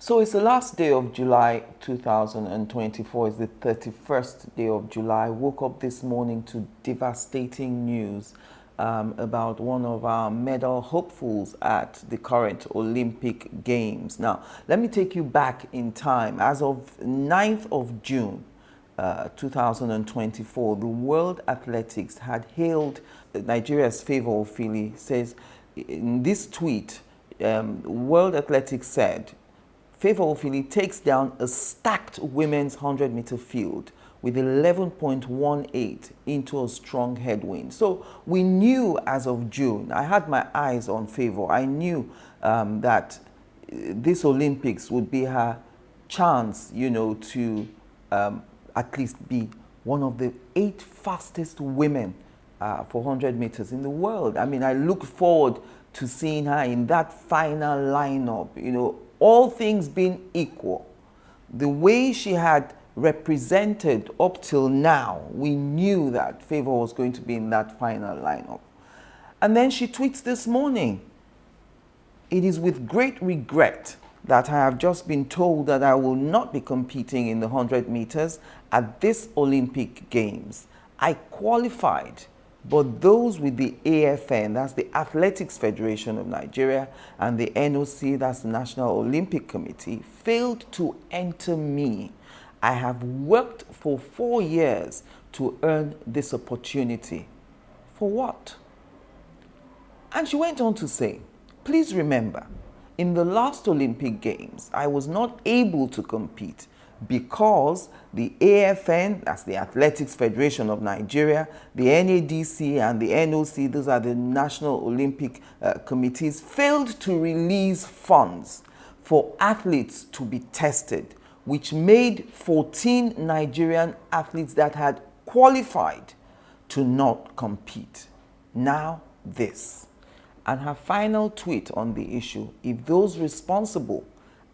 So it's the last day of July 2024. It's the 31st day of July. I woke up this morning to devastating news about one of our medal hopefuls at the current Olympic Games. Now, let me take you back in time. As of 9th of June, 2024, the World Athletics had hailed Nigeria's Favour Ofili. Says in this tweet, World Athletics said, Favour Ofili takes down a stacked women's 100-meter field with 11.18 into a strong headwind. So we knew as of June, I had my eyes on Favour. I knew that this Olympics would be her chance, to at least be one of the 8 fastest women for 100 meters in the world. I mean, I look forward to seeing her in that final lineup, all things being equal. The way she had represented up till now, we knew that Favour was going to be in that final lineup. And then she tweets this morning, "It is with great regret that I have just been told that I will not be competing in the 100 meters at this Olympic Games. I qualified, but those with the AFN, that's the Athletics Federation of Nigeria, and the NOC, that's the National Olympic Committee, failed to enter me. I have worked for 4 years to earn this opportunity. For what?" And she went on to say, "Please remember, in the last Olympic Games, I was not able to compete because the AFN, that's the Athletics Federation of Nigeria, the NADC and the NOC, those are the National Olympic Committees, failed to release funds for athletes to be tested, which made 14 Nigerian athletes that had qualified to not compete. Now this." And her final tweet on the issue, "If those responsible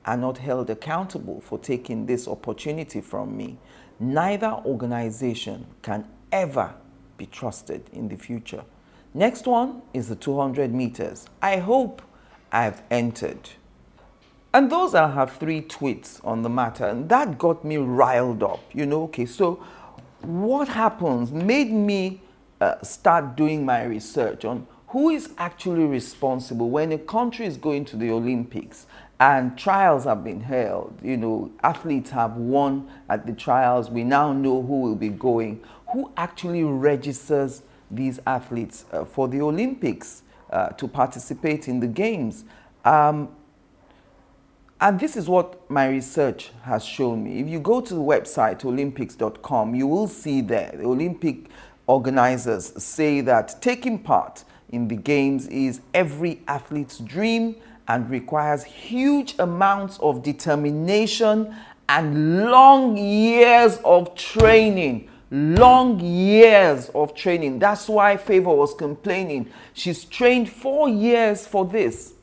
are not held accountable for taking this opportunity from me, neither organization can ever be trusted in the future. Next one is the 200 meters. I hope I've entered." And those are her 3 tweets on the matter. And that got me riled up. Okay, so what happens made me start doing my research on who is actually responsible when a country is going to the Olympics and trials have been held. Athletes have won at the trials. We now know who will be going. Who actually registers these athletes for the Olympics to participate in the games? And this is what my research has shown me. If you go to the website olympics.com, you will see there the Olympic organizers say that taking part in the games is every athlete's dream and requires huge amounts of determination and long years of training. Long years of training. That's why Favour was complaining. She's trained 4 years for this.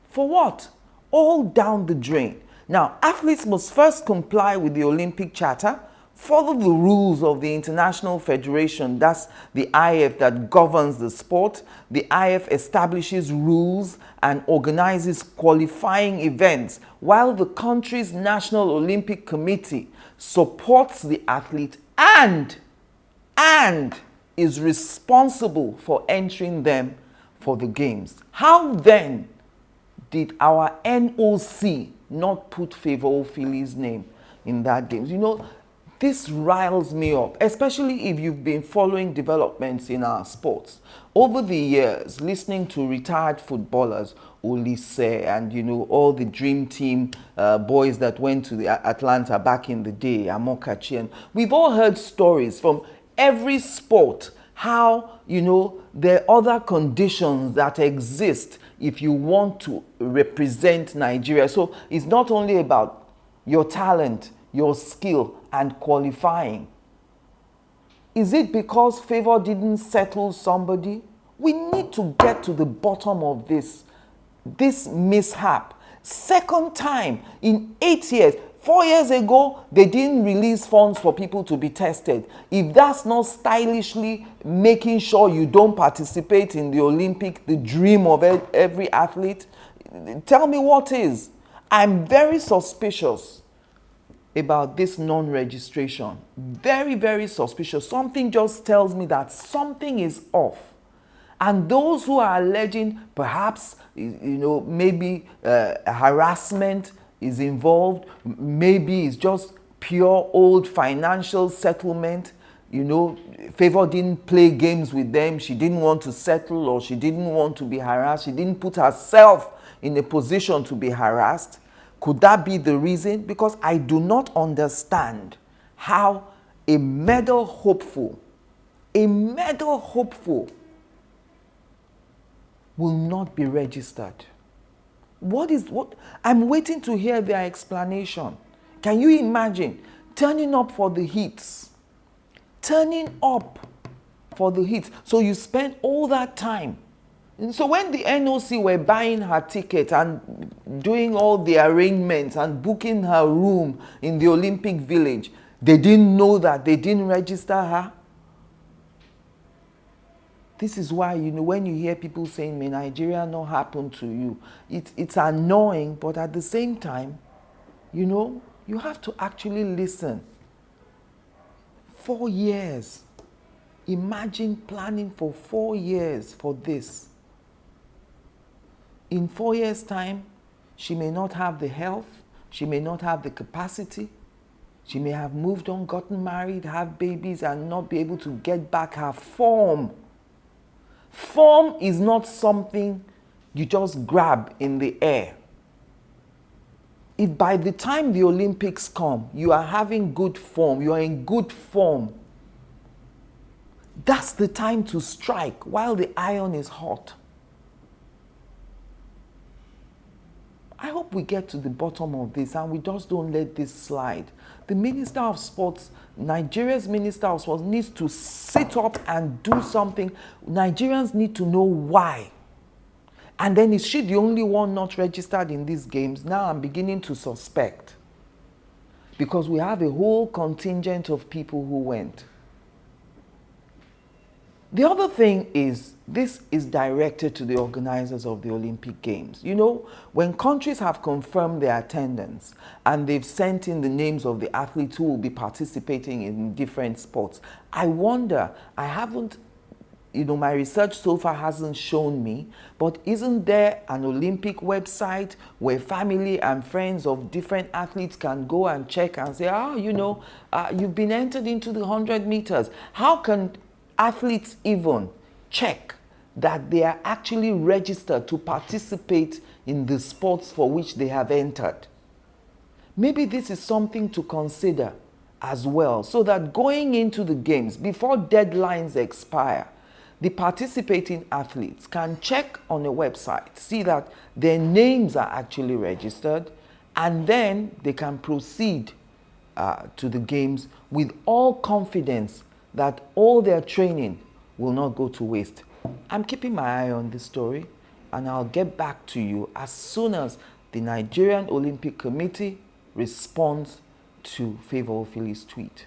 For what? All down the drain. Now, athletes must first comply with the Olympic Charter, follow the rules of the International Federation, that's the IF that governs the sport. The IF establishes rules and organizes qualifying events, while the country's National Olympic Committee supports the athlete and is responsible for entering them for the games. How then did our NOC not put Favour Ofili's name in that games? This riles me up, especially if you've been following developments in our sports. Over the years, listening to retired footballers, Olise and, all the dream team boys that went to the Atlanta back in the day, Amokachi, and we've all heard stories from every sport, how, there are other conditions that exist if you want to represent Nigeria. So it's not only about your talent, your skill, and qualifying. Is it because Favour didn't settle somebody? We need to get to the bottom of this mishap. Second time in 8 years. 4 years ago, they didn't release funds for people to be tested. If that's not stylishly making sure you don't participate in the Olympic, the dream of every athlete, tell me what is. I'm very suspicious about this non-registration. Very, very suspicious. Something just tells me that something is off. And those who are alleging perhaps, maybe harassment is involved, maybe it's just pure old financial settlement, Favour didn't play games with them, she didn't want to settle, or she didn't want to be harassed, she didn't put herself in a position to be harassed. Could that be the reason? Because I do not understand how a medal hopeful will not be registered. What? I'm waiting to hear their explanation. Can you imagine turning up for the heats? Turning up for the heats. So you spend all that time. And so when the NOC were buying her ticket and doing all the arrangements and booking her room in the Olympic Village, they didn't know that, they didn't register her. This is why, when you hear people saying, may Nigeria not happen to you, it's annoying, but at the same time, you have to actually listen. 4 years. Imagine planning for 4 years for this. In 4 years' time, she may not have the health, she may not have the capacity, she may have moved on, gotten married, have babies, and not be able to get back her form. Form is not something you just grab in the air. If by the time the Olympics come, you are having good form, you are in good form, that's the time to strike while the iron is hot. I hope we get to the bottom of this and we just don't let this slide. The Minister of Sports, Nigeria's Minister of Sports, needs to sit up and do something. Nigerians need to know why. And then is she the only one not registered in these games? Now I'm beginning to suspect. Because we have a whole contingent of people who went. The other thing is, this is directed to the organizers of the Olympic Games. When countries have confirmed their attendance and they've sent in the names of the athletes who will be participating in different sports, I wonder, my research so far hasn't shown me, but isn't there an Olympic website where family and friends of different athletes can go and check and say, you've been entered into the 100 meters. How can athletes even check that they are actually registered to participate in the sports for which they have entered? Maybe this is something to consider as well, so that going into the games, before deadlines expire, the participating athletes can check on a website, see that their names are actually registered, and then they can proceed to the games with all confidence that all their training will not go to waste. I'm keeping my eye on this story, and I'll get back to you as soon as the Nigerian Olympic Committee responds to Favour Ofili's tweet.